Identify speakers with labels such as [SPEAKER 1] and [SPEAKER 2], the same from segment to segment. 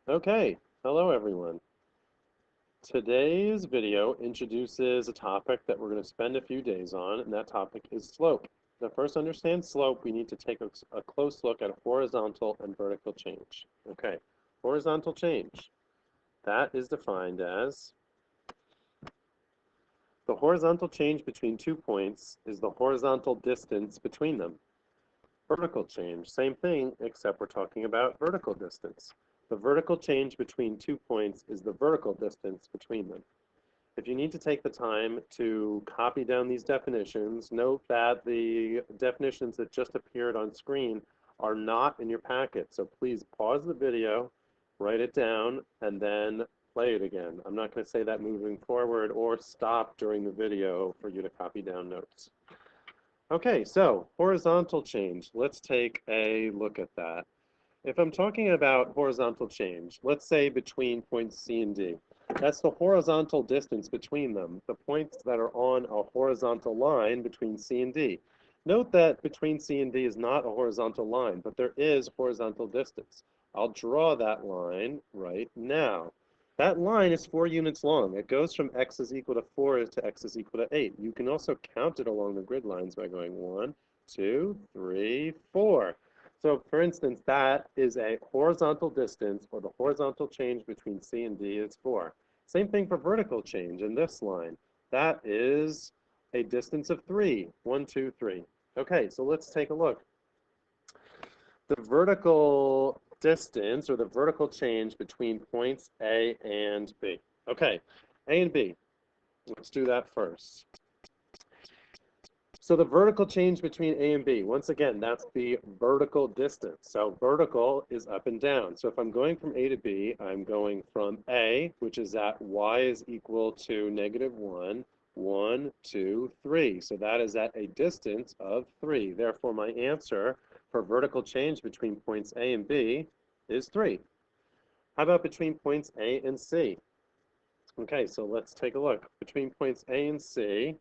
[SPEAKER 1] Okay, hello everyone. Today's video introduces a topic that we're going to spend a few days on, and that topic is slope. To first understand slope, we need to take a close look at a horizontal and vertical change. Okay, horizontal change. That is defined as the horizontal change between 2 points is the horizontal distance between them. Vertical change, same thing, except we're talking about vertical distance. The vertical change between 2 points is the vertical distance between them. If you need to take the time to copy down these definitions, note that the definitions that just appeared on screen are not in your packet. So please pause the video, write it down, and then play it again. I'm not going to say that moving forward or stop during the video for you to copy down notes. Okay, so horizontal change. Let's take a look at that. If I'm talking about horizontal change, let's say between points C and D, that's the horizontal distance between them, the points that are on a horizontal line between C and D. Note that between C and D is not a horizontal line, but there is horizontal distance. I'll draw that line right now. That line is 4 units long. It goes from x is equal to 4 to x is equal to 8. You can also count it along the grid lines by going 1, 2, 3, 4. So for instance, that is a horizontal distance, or the horizontal change between C and D is 4. Same thing for vertical change in this line. That is a distance of 3. 1, 2, 3. Okay, so let's take a look. The vertical distance, or the vertical change between points A and B. Okay, A and B. Let's do that first. So the vertical change between A and B, once again, that's the vertical distance. So vertical is up and down. So if I'm going from A to B, I'm going from A, which is at y is equal to -1, 1, 2, 3. So that is at a distance of 3. Therefore, my answer for vertical change between points A and B is 3. How about between points A and C? Okay, so let's take a look. Between points A and C,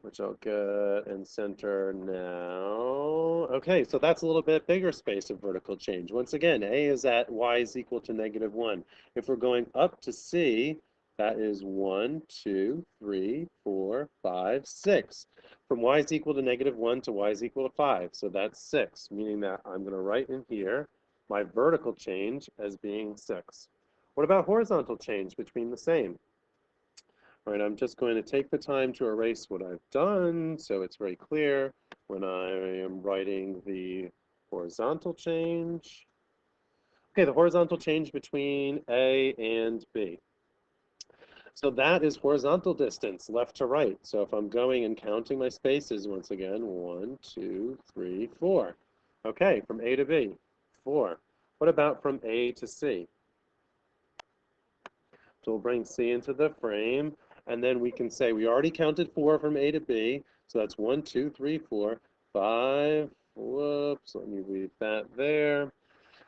[SPEAKER 1] which I'll get and center now. Okay, so that's a little bit bigger space of vertical change. Once again, A is at y is equal to -1. If we're going up to C, that is 1, 2, 3, 4, 5, 6. From y is equal to -1 to y is equal to 5. So that's 6, meaning that I'm going to write in here my vertical change as being 6. What about horizontal change between the same? All right, I'm just going to take the time to erase what I've done so it's very clear when I am writing the horizontal change. Okay, the horizontal change between A and B. So that is horizontal distance, left to right. So if I'm going and counting my spaces, once again, 1, 2, 3, 4. Okay, from A to B, 4. What about from A to C? So we'll bring C into the frame, and then we can say we already counted 4 from A to B, so that's 1, 2, 3, 4, 5. Whoops, let me read that there.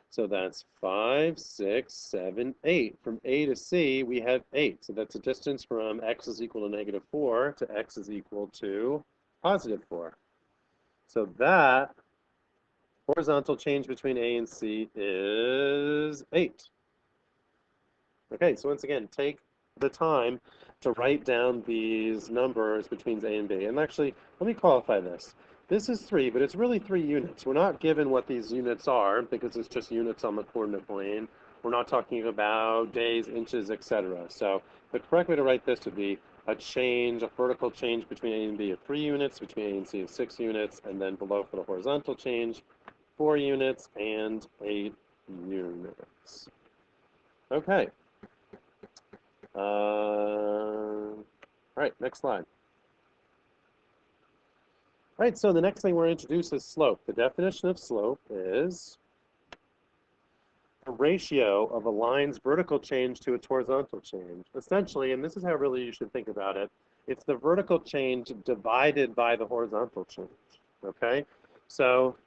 [SPEAKER 1] So that's 5, 6, 7, 8. From A to C, we have 8. So that's a distance from x is equal to -4 to x is equal to +4. So that horizontal change between A and C is 8. Okay, so once again, take the time to write down these numbers between A and B. And actually, let me qualify this. This is 3, but it's really 3 units. We're not given what these units are because it's just units on the coordinate plane. We're not talking about days, inches, etc. So the correct way to write this would be a change, a vertical change between A and B of 3 units, between A and C of 6 units, and then below for the horizontal change, 4 units and 8 units. Okay. All right, next slide. All right, so the next thing we're introduced is slope. The definition of slope is a ratio of a line's vertical change to its horizontal change. Essentially, and this is how really you should think about it, it's the vertical change divided by the horizontal change, okay? So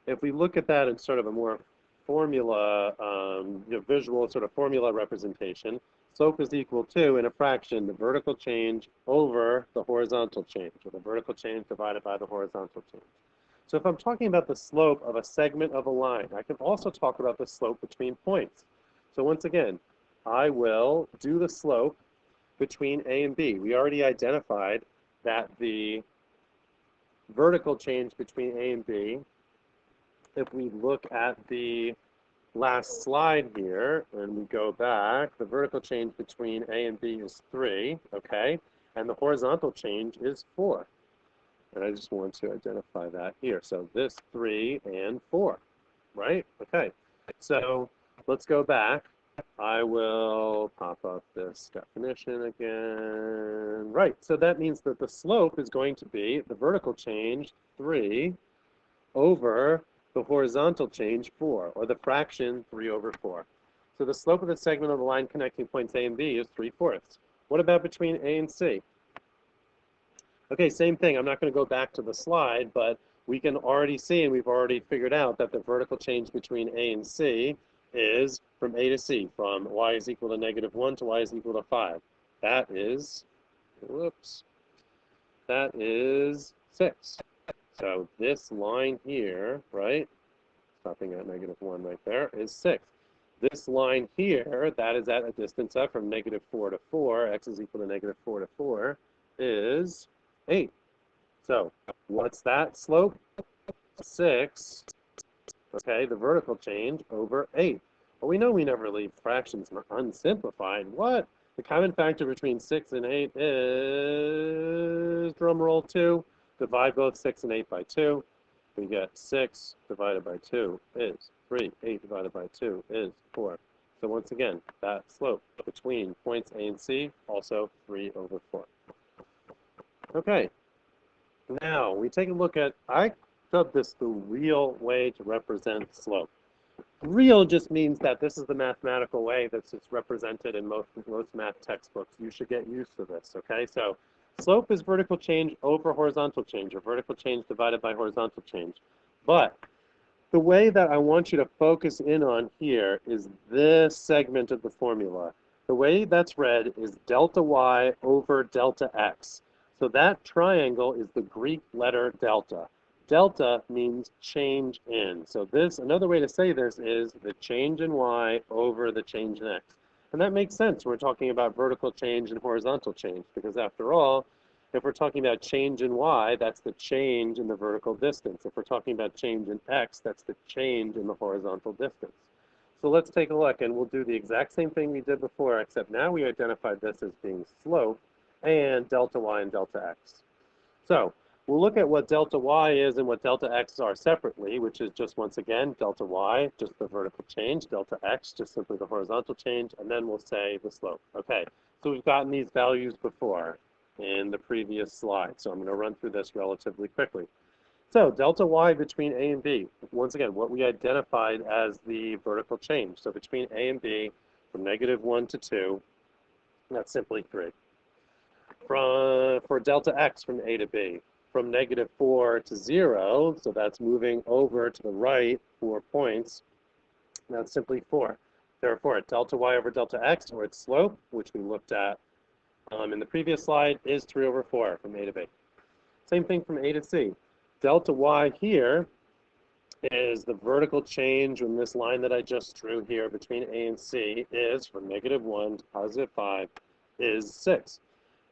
[SPEAKER 1] if we look at that in sort of a more formula, visual sort of formula representation, slope is equal to, in a fraction, the vertical change over the horizontal change, or the vertical change divided by the horizontal change. So if I'm talking about the slope of a segment of a line, I can also talk about the slope between points. So once again, I will do the slope between A and B. We already identified that the vertical change between A and B, if we look at the last slide here, and we go back, the vertical change between A and B is 3, okay? And the horizontal change is 4. And I just want to identify that here. So this 3 and 4, right? Okay. So let's go back. I will pop up this definition again. Right. So that means that the slope is going to be the vertical change 3 over the horizontal change 4, or the fraction 3 over 4. So the slope of the segment of the line connecting points A and B is 3/4. What about between A and C? Okay, same thing. I'm not going to go back to the slide, but we can already see, and we've already figured out that the vertical change between A and C is from A to C, from y is equal to -1 to y is equal to 5. That is, whoops, that is 6. So this line here, right, stopping at -1 right there, is 6. This line here, that is at a distance f from -4 to 4, x is equal to -4 to 4, is 8. So what's that slope? 6, okay, the vertical change over 8. Well, we know we never leave fractions unsimplified. What? The common factor between 6 and 8 is, drum roll 2. Divide both 6 and 8 by 2. We get 6 divided by 2 is 3. 8 divided by 2 is 4. So once again, that slope between points A and C, also 3 over 4. Okay, now we take a look at, I dubbed this the real way to represent slope. Real just means that this is the mathematical way that's represented in most math textbooks. You should get used to this, okay? So slope is vertical change over horizontal change, or vertical change divided by horizontal change. But the way that I want you to focus in on here is this segment of the formula. The way that's read is delta y over delta x. So that triangle is the Greek letter delta. Delta means change in. So this, another way to say this is the change in y over the change in x. And that makes sense. We're talking about vertical change and horizontal change, because after all, if we're talking about change in y, that's the change in the vertical distance. If we're talking about change in x, that's the change in the horizontal distance. So let's take a look, and we'll do the exact same thing we did before, except now we identified this as being slope and delta y and delta x. So we'll look at what delta y is and what delta x are separately, which is just, once again, delta y, just the vertical change, delta x, just simply the horizontal change, and then we'll say the slope. Okay, so we've gotten these values before in the previous slide, so I'm going to run through this relatively quickly. So delta y between A and B, once again, what we identified as the vertical change. So between A and B, from -1 to 2, that's simply 3. For delta x from A to B, from -4 to 0, so that's moving over to the right 4 points, that's simply 4. Therefore, delta y over delta x, or its slope, which we looked at in the previous slide, is 3 over 4 from A to B. Same thing from A to C. Delta y here is the vertical change in this line that I just drew here between A and C is from -1 to +5 is 6.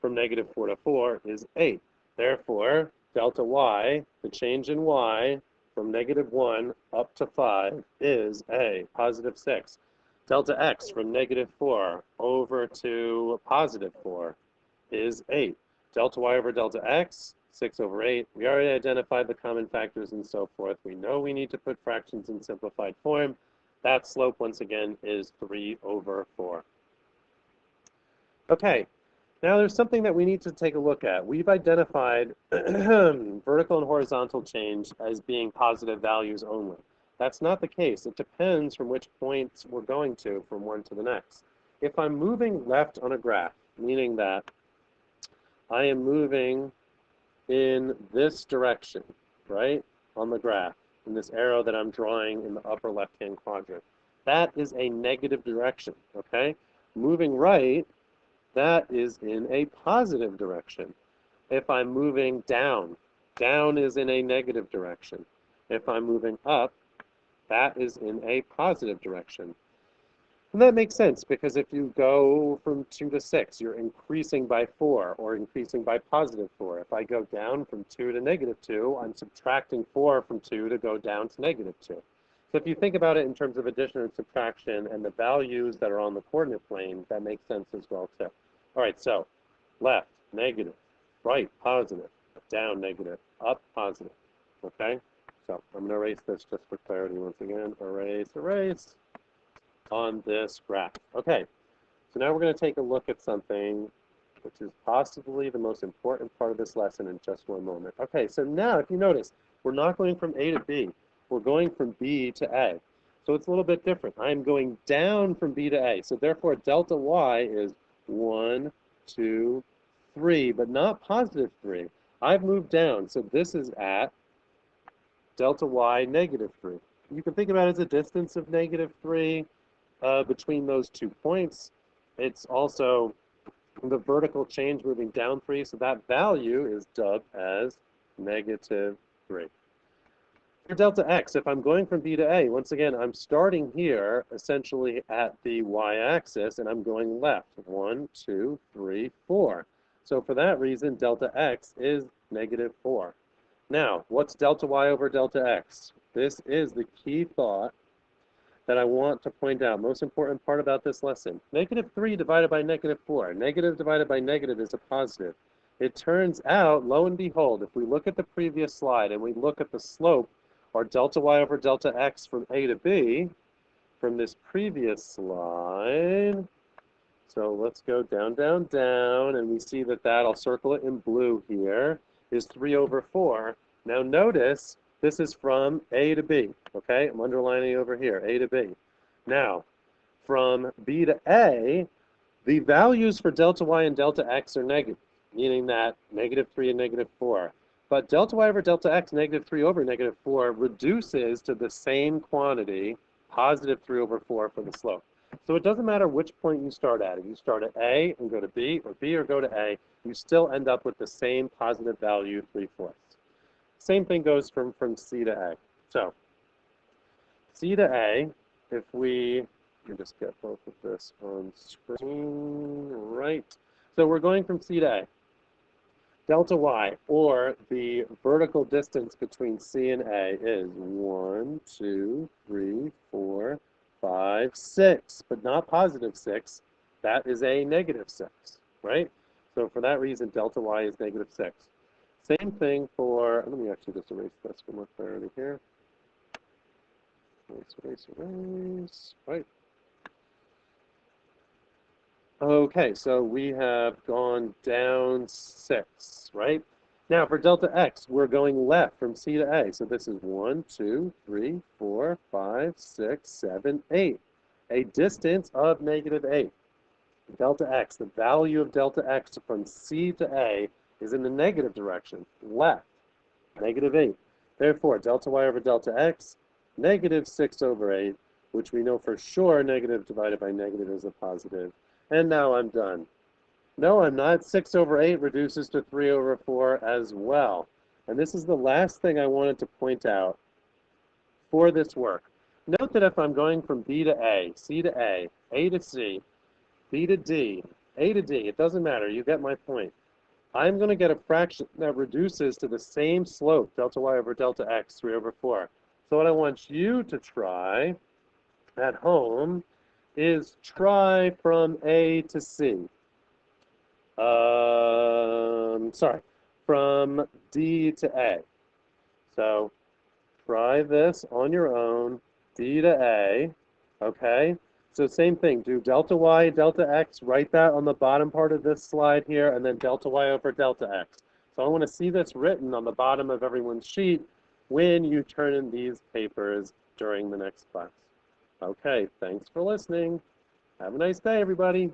[SPEAKER 1] From -4 to 4 is 8. Therefore, delta y, the change in y, from -1 up to 5 is a +6. Delta x from -4 over to +4 is 8. Delta y over delta x, 6 over 8. We already identified the common factors and so forth. We know we need to put fractions in simplified form. That slope, once again, is 3 over 4. Okay, now there's something that we need to take a look at. We've identified vertical and horizontal change as being positive values only. That's not the case. It depends from which points we're going to from one to the next. If I'm moving left on a graph, meaning that I am moving in this direction, right, on the graph, in this arrow that I'm drawing in the upper left-hand quadrant, that is a negative direction, okay? Moving right, that is in a positive direction. If I'm moving down down is in a negative direction. If I'm moving up, that is in a positive direction. And that makes sense because if you go from 2 to 6, you're increasing by 4 or increasing by positive 4. If I go down from 2 to negative 2, I'm subtracting 4 from 2 to go down to negative 2. So if you think about it in terms of addition and subtraction and the values that are on the coordinate plane, that makes sense as well too. All right, so left, negative, right, positive, down, negative, up, positive. Okay? So I'm going to erase this just for clarity once again. Erase, erase on this graph. Okay, so now we're going to take a look at something which is possibly the most important part of this lesson in just one moment. Okay, so now if you notice, we're not going from A to B. We're going from B to A. So it's a little bit different. I'm going down from B to A. So therefore, delta Y is 1, 2, 3, but not positive 3. I've moved down, so this is at delta Y negative 3. You can think about it as a distance of negative 3 between those 2 points. It's also the vertical change moving down 3, so that value is dubbed as negative 3. For delta x, if I'm going from B to A, once again, I'm starting here essentially at the y-axis, and I'm going left. 1, 2, 3, 4. So for that reason, delta x is negative 4. Now, what's delta y over delta x? This is the key thought that I want to point out. Most important part about this lesson. Negative 3 divided by negative 4. Negative divided by negative is a positive. It turns out, lo and behold, if we look at the previous slide and we look at the slope, or delta y over delta x from A to B, from this previous slide, so let's go down, down, down, and we see that I'll circle it in blue here, is 3 over 4. Now notice, this is from A to B, okay? I'm underlining over here, A to B. Now, from B to A, the values for delta y and delta x are negative, meaning that negative 3 and negative 4. But delta y over delta x, negative 3 over negative 4, reduces to the same quantity, positive 3 over 4 for the slope. So it doesn't matter which point you start at. If you start at A and go to B, or B or go to A, you still end up with the same positive value, 3/4. Same thing goes from C to A. So C to A, if we let me just get both of this on screen, right. So we're going from C to A. Delta y, or the vertical distance between C and A, is 1, 2, 3, 4, 5, 6, but not positive 6. That is a negative 6, right? So for that reason, delta y is negative 6. Same thing for, let me actually just erase this for more clarity here. Erase, erase, erase, right. Okay, so we have gone down 6, right? Now for delta x, we're going left from C to A. So this is 1, 2, 3, 4, 5, 6, 7, 8. A distance of negative 8. Delta x, the value of delta x from C to A is in the negative direction, left, negative 8. Therefore, delta y over delta x, negative 6 over 8, which we know for sure negative divided by negative is a positive. And now I'm done. No, I'm not. 6 over 8 reduces to 3 over 4 as well. And this is the last thing I wanted to point out for this work. Note that if I'm going from B to A, C to A to C, B to D, A to D, it doesn't matter. You get my point. I'm going to get a fraction that reduces to the same slope, delta y over delta x, 3 over 4. So what I want you to try at home is try from A to C. Sorry, from D to A. So try this on your own, D to A, okay? So same thing, do delta y, delta x, write that on the bottom part of this slide here, and then delta y over delta x. So I want to see this written on the bottom of everyone's sheet when you turn in these papers during the next class. Okay, thanks for listening. Have a nice day, everybody.